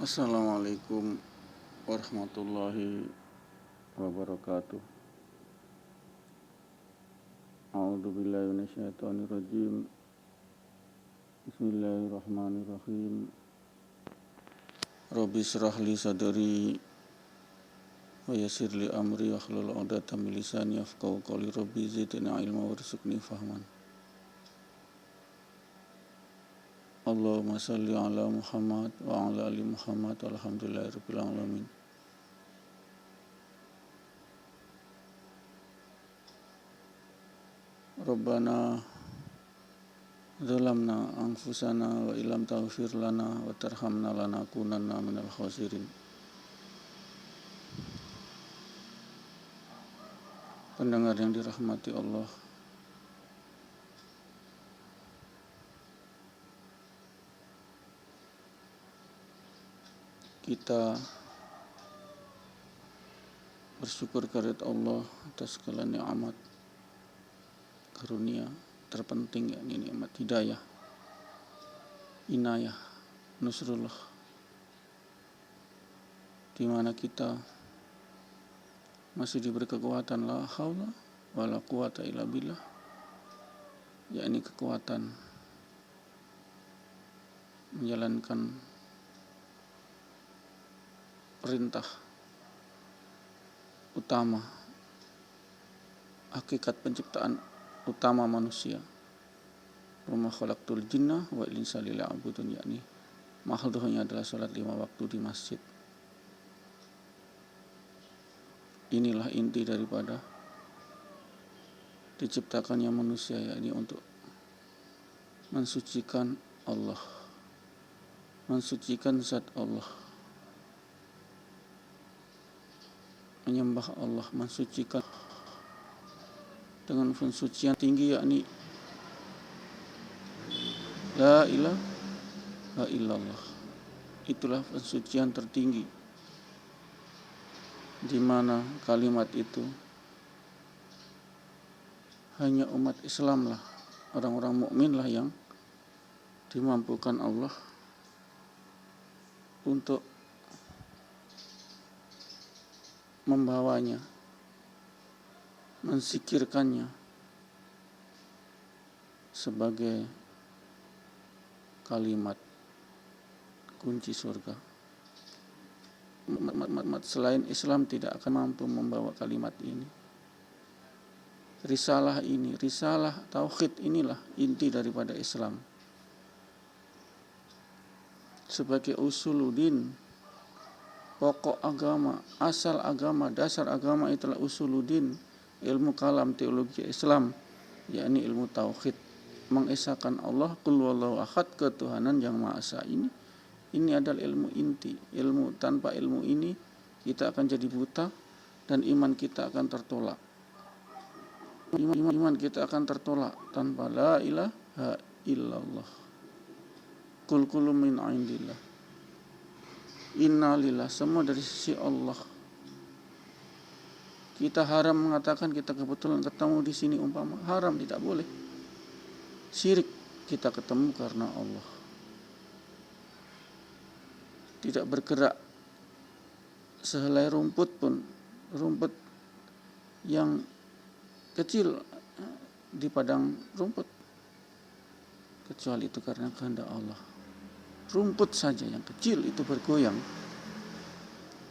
Assalamualaikum warahmatullahi wabarakatuh. A'udzu billahi minasyaitonir rajim. Bismillahirrahmanirrahim. Rabbi shrah li sadri wa yassir li amri wahlul 'uqdatam min lisani yafqahu qawli. Rabbi zidni ilma warzuqni fahman. Allahumma shalli ala Muhammad wa ala ali Muhammad walhamdulillahirabbil alamin. Rabbana zalamna anfusana wa illam taghfir lana wa tarhamna lanakunanna minal khasirin. Pendengar yang dirahmati Allah, kita bersyukur kehadirat Allah atas segala nikmat karunia terpenting, yakni nikmat hidayah, inayah, nusrullah, di mana kita masih diberi kekuatan la haula wala quwata illa billah, yakni kekuatan menjalankan perintah utama, hakikat penciptaan utama manusia. Wa ma khalaqtul jinna wal insa liya'budun, yakni makhluknya adalah salat 5 waktu di masjid. Inilah inti daripada diciptakannya manusia, yakni untuk mensucikan Allah, mensucikan zat Allah, menyembah Allah, mensucikan dengan pensucian tinggi, yakni la ilaha illallah. Itulah pensucian tertinggi, di mana kalimat itu hanya umat Islam lah, orang-orang mukmin lah yang dimampukan Allah untuk membawanya, mensikirkannya sebagai kalimat kunci surga. Umat selain Islam tidak akan mampu membawa kalimat ini. Risalah ini, risalah tauhid inilah inti daripada Islam. Sebagai usuluddin, pokok agama, asal agama, dasar agama itulah usuluddin, ilmu kalam, teologi Islam, yakni ilmu tauhid, mengesahkan Allah, qul huwallahu ahad, ketuhanan yang maha esa. Ini adalah ilmu inti. Ilmu, tanpa ilmu ini kita akan jadi buta dan iman kita akan tertolak. Iman kita akan tertolak tanpa la ilaha illallah. Qul kullu min indillah. Innalillah, semua dari sisi Allah. Kita haram mengatakan kita kebetulan ketemu di sini, umpama haram, tidak boleh. Syirik, kita ketemu karena Allah. Tidak bergerak sehelai rumput pun, rumput yang kecil di padang rumput, kecuali itu karena kehendak Allah. Rumput saja yang kecil itu bergoyang,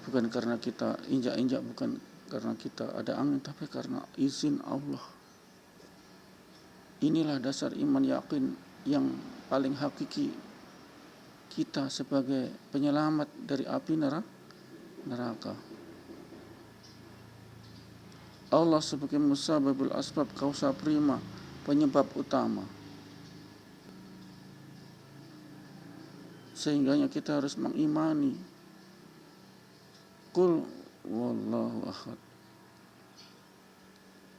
bukan karena kita injak-injak, bukan karena kita ada angin, tapi karena izin Allah. Inilah dasar iman yakin yang paling hakiki kita sebagai penyelamat dari api neraka. Allah sebagai musababul asbab, kausa prima, penyebab utama. Sehingganya kita harus mengimani qul wallahu ahad.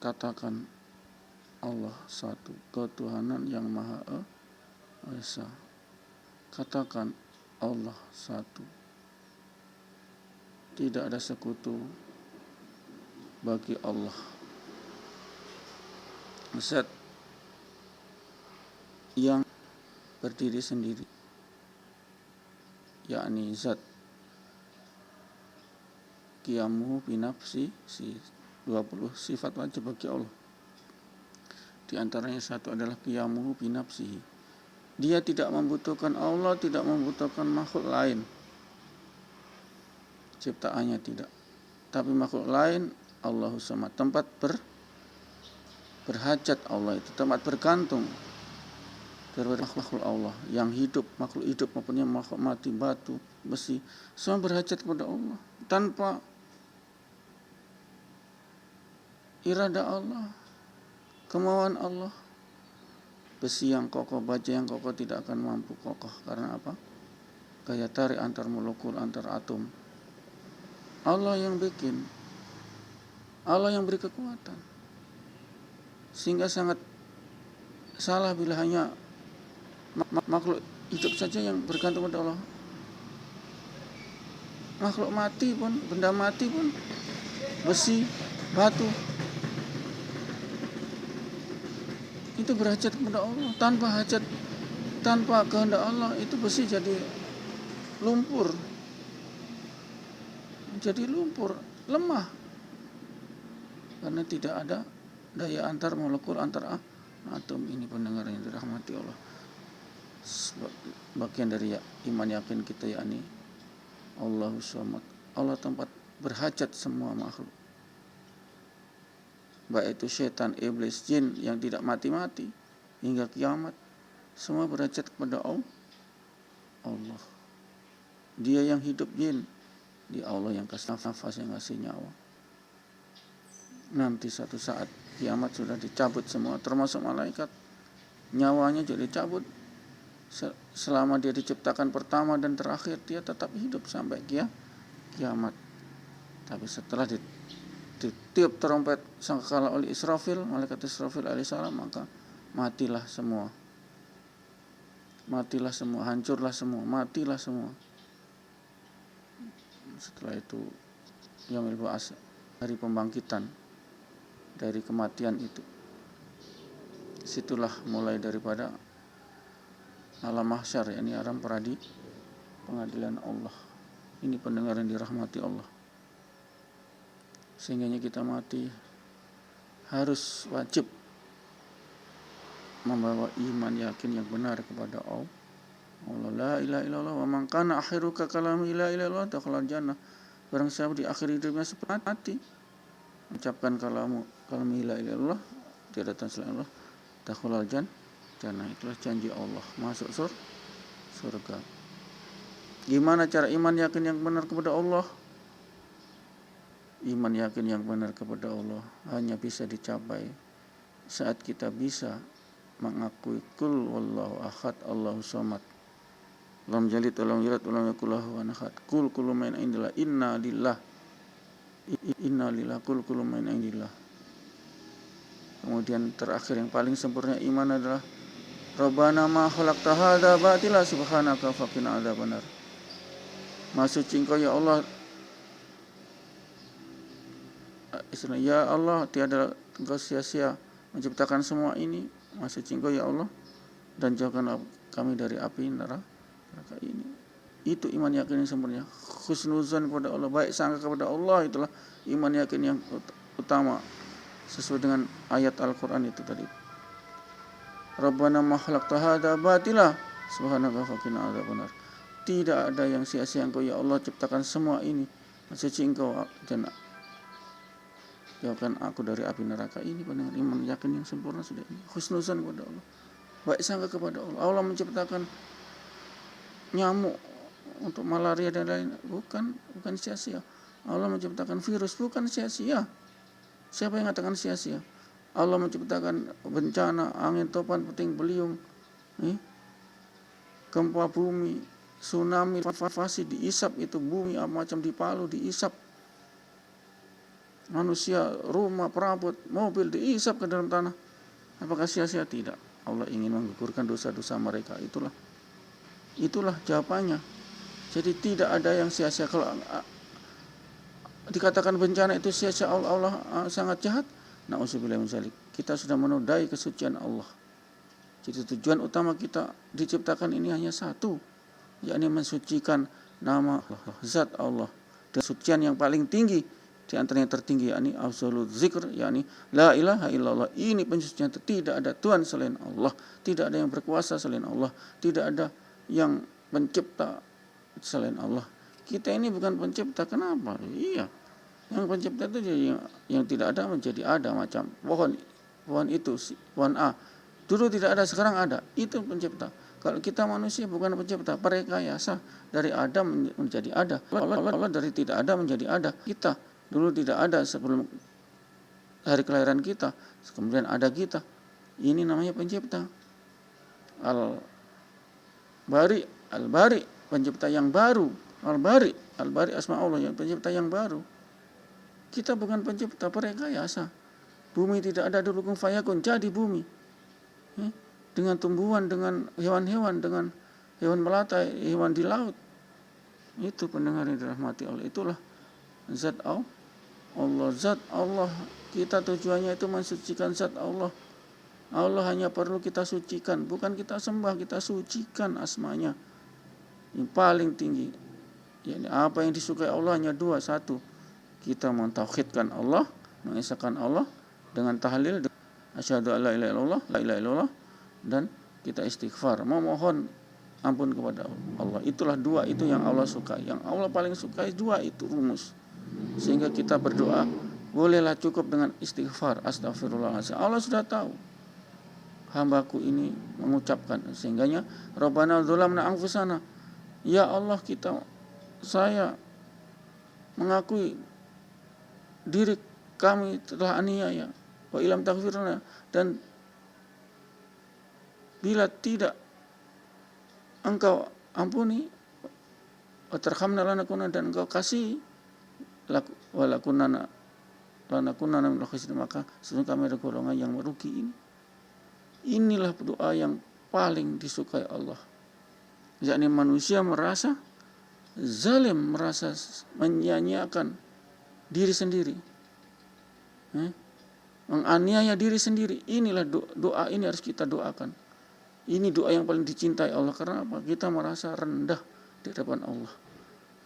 Katakan Allah satu, ketuhanan yang maha esa. Katakan Allah satu, tidak ada sekutu bagi Allah. Zat yang berdiri sendiri, yakni zat qiyamuhu binafsi, 20 sifat wajib bagi Allah. Di antaranya satu adalah qiyamuhu binafsihi. Dia tidak membutuhkan Allah, tidak membutuhkan makhluk lain. Ciptaannya tidak. Tapi makhluk lain, Allahu Samad, tempat berhajat Allah itu, tempat bergantung terhadap makhluk Allah yang hidup, makhluk hidup maupun yang makhluk mati, batu, besi, semua berhajat kepada Allah. Tanpa irada Allah, kemauan Allah, besi yang kokoh, baja yang kokoh tidak akan mampu kokoh. Karena apa? Gaya tarik antar molekul, antar atom. Allah yang bikin, Allah yang beri kekuatan. Sehingga sangat salah bila hanya makhluk hidup saja yang bergantung pada Allah. Makhluk mati pun, benda mati pun, besi, batu, itu berhajat kepada Allah. Tanpa hajat, tanpa kehendak Allah, itu besi jadi lumpur, lemah, karena tidak ada daya antar molekul, antar atom. Ini pendengar yang dirahmati Allah. Bagian dari iman yakin kita, yakni Allahu Samad, Allah tempat berhajat semua makhluk, baik itu setan, iblis, jin yang tidak mati-mati hingga kiamat, semua berhajat kepada Allah. Dia yang hidup jin, dia Allah yang kasih nafas, yang kasih nyawa. Nanti satu saat kiamat sudah dicabut semua, termasuk malaikat, nyawanya juga dicabut. Selama dia diciptakan pertama dan terakhir, dia tetap hidup sampai kiamat. Tapi setelah ditiup trompet sangkakala oleh Israfil, malaikat Israfil alaihissalam, maka matilah semua, hancurlah semua, matilah semua. Setelah itu yaumul ba'ats, hari pembangkitan dari kematian itu. Situlah mulai daripada alam mahsyar, yakni alam pengadilan Allah. Ini pendengar yang dirahmati Allah. Sehingga kita mati harus wajib membawa iman yakin yang benar kepada Allah. La ilaha illallah wa man kana akhiruka kalam la ilaha illallah dakhala jannah. Barang siapa di akhir hidupnya seperti mati mengucapkan kalam la ilaha illallah, tiada Tuhan selain Allah, dakhala jannah. Itulah janji Allah, masuk surga. Gimana cara iman yakin yang benar kepada Allah? Iman yakin yang benar kepada Allah hanya bisa dicapai saat kita bisa mengakui kul wallahu ahad, Allahu samad, lam yalid wa lam yulad wa lam yakul lahu kufuwan ahad. Kul kullu min indillah, inna lillah, kul kullu min indillah. Kemudian terakhir yang paling sempurna iman adalah Rabbana ma khalaqta hadza batila subhanaka faqina adzabannar. Maha suci Engkau ya Allah, ya Allah, tiada Engkau sia-sia menciptakan semua ini. Maha suci Engkau ya Allah, dan jauhkan kami dari api neraka ini. Itu iman yakin yang sempurna. Husnuzan kepada Allah, baik sangka kepada Allah, itulah iman yakin yang utama sesuai dengan ayat Al-Quran itu tadi. Rabbana ma khalaqta hadza batila subhanaka faqina adzabannar. Tidak ada yang sia-sia Engkau ya Allah ciptakan semua ini. Suci Engkau, dan jauhkan aku dari api neraka ini. Dengan iman yakin yang sempurna sudah ini. Husnuzan kepada Allah, baik sangka kepada Allah. Allah menciptakan nyamuk untuk malaria dan lain, bukan sia-sia. Allah menciptakan virus, bukan sia-sia. Siapa yang mengatakan sia-sia? Allah menciptakan bencana, angin topan, puting beliung, gempa bumi, tsunami, invasi, diisap itu bumi, apa macam di Palu diisap, manusia, rumah, perabot, mobil diisap ke dalam tanah. Apakah sia-sia? Tidak. Allah ingin menggugurkan dosa-dosa mereka. Itulah jawabannya. Jadi tidak ada yang sia-sia. Kalau dikatakan bencana itu sia-sia, Allah sangat jahat, na'udzubillah min dzalik, kita sudah menodai kesucian Allah. Jadi tujuan utama kita diciptakan ini hanya satu, yakni mensucikan nama Allah, zat Allah, Kesucian yang paling tinggi, di antaranya tertinggi, yakni absolut zikr, yakni la ilaha illallah. Ini pensucian, tidak ada Tuhan selain Allah, tidak ada yang berkuasa selain Allah, tidak ada yang pencipta selain Allah. Kita ini bukan pencipta, kenapa? Iya, yang pencipta itu yang tidak ada menjadi ada, macam pohon itu, pohon A dulu tidak ada, sekarang ada, itu pencipta. Kalau kita manusia bukan pencipta, perekayasa, dari Adam menjadi ada. Allah dari tidak ada menjadi ada. Kita dulu tidak ada sebelum hari kelahiran kita, kemudian ada kita. Ini namanya pencipta. Al-Bari, pencipta yang baru. Al-Bari asma Allah, yang pencipta yang baru. Kita bukan pencipta, perekayasa. Bumi tidak ada dulu, kun fayakun, jadi bumi. Dengan tumbuhan, dengan hewan-hewan, dengan hewan melata, hewan di laut. Itu pendengar yang dirahmati Allah. Itulah zat Allah, zat Allah. Kita tujuannya itu mensucikan zat Allah. Allah hanya perlu kita sucikan, bukan kita sembah, kita sucikan asmanya yang paling tinggi. Yani apa yang disukai Allah hanya dua. Satu, kita mentauhidkan Allah, mengesahkan Allah dengan tahlil, asyhadu alla ilaha illallah, la ilaha illallah, dan kita istighfar, memohon ampun kepada Allah. Itulah dua itu yang Allah sukai. Yang Allah paling sukai dua itu, rumus. Sehingga kita berdoa bolehlah cukup dengan istighfar, astagfirullahaladzim. Allah sudah tahu hambaku ini mengucapkan, sehingganya Rabbana dzulamna anfusana, ya Allah, saya mengakui diri kami telah aniaya, wa ilam taghfir lana, dan bila tidak engkau ampuni, wa tarhamna lanakuna, dan engkau kasih, walakunana lanakunana minal khasirin, maka sesungguhnya kami ada golongan yang merugi ini. Inilah doa yang paling disukai Allah. Yakni manusia merasa zalim, merasa menyia-nyiakan diri sendiri, menganiaya diri sendiri. Inilah doa ini harus kita doakan. Ini doa yang paling dicintai Allah. Karena apa? Kita merasa rendah di hadapan Allah,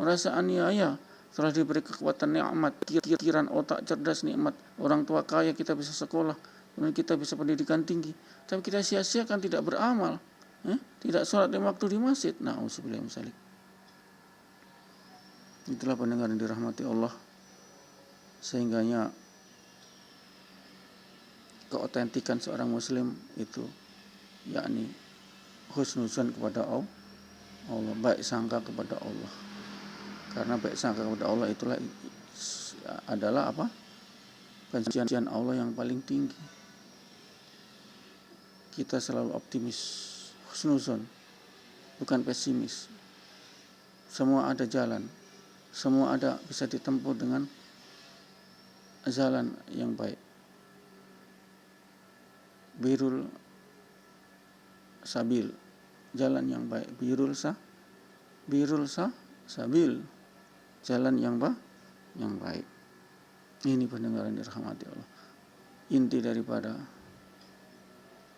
merasa aniaya. Setelah diberi kekuatan nikmat, pikiran, otak cerdas, nikmat, orang tua kaya, kita bisa sekolah, kemudian kita bisa pendidikan tinggi, tapi kita sia-siakan, tidak beramal, tidak sholat di waktu di masjid. Na'udzubillah min dzalik. Itulah pendengar yang dirahmati Allah, sehingganya keotentikan seorang muslim itu yakni husnuzan kepada Allah, baik sangka kepada Allah. Karena baik sangka kepada Allah itulah adalah apa? Pensucian Allah yang paling tinggi. Kita selalu optimis, husnuzan, bukan pesimis. Semua ada jalan, semua ada bisa ditempuh dengan jalan yang baik. Birul sabil, jalan yang baik. Birul sabil, jalan yang baik. Ini pendengaran dirahmati Allah. Inti daripada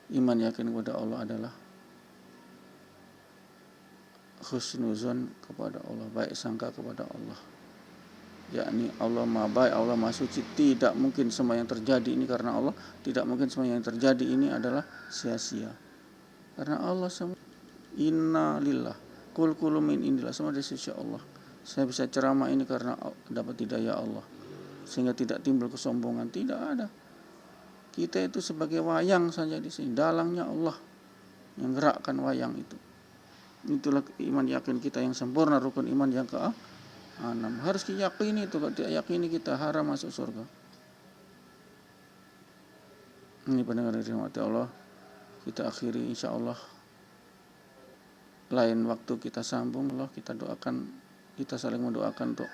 iman yakin kepada Allah adalah husnuzon kepada Allah, baik sangka kepada Allah. Yakni Allah Maha Baik, Allah Maha Suci. Tidak mungkin semua yang terjadi ini karena Allah, tidak mungkin semua yang terjadi ini adalah sia-sia. Karena Allah semua, inna lillah, kul min indillah, semua dari sisi Allah. Saya bisa ceramah ini karena dapat hidayah Allah, sehingga tidak timbul kesombongan, tidak ada. Kita itu sebagai wayang saja di sini, dalangnya Allah yang gerakkan wayang itu. Itulah iman yakin kita yang sempurna, rukun iman yang ke-6. Harus diyakini itu, kalau tidak yakini kita haram masuk surga. Ini pendengar dirahmati Allah. Kita akhiri insyaallah. Lain waktu kita sambung, Allah kita doakan, kita saling mendoakan untuk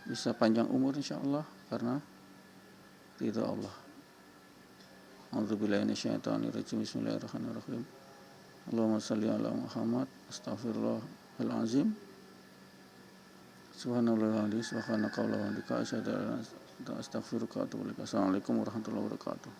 bisa panjang umur insyaallah karena ridha Allah. A'udzubillahi minasyaitonir rajim. Bismillahirrahmanirrahim. Allahumma shalli ala Muhammad. Astaghfirullahal azim. Subhanallah wa subhanaka wa bihamdika asyhadu an la ilaha illa anta astaghfiruka wa atubu ilaik. Assalamualaikum warahmatullahi wabarakatuh.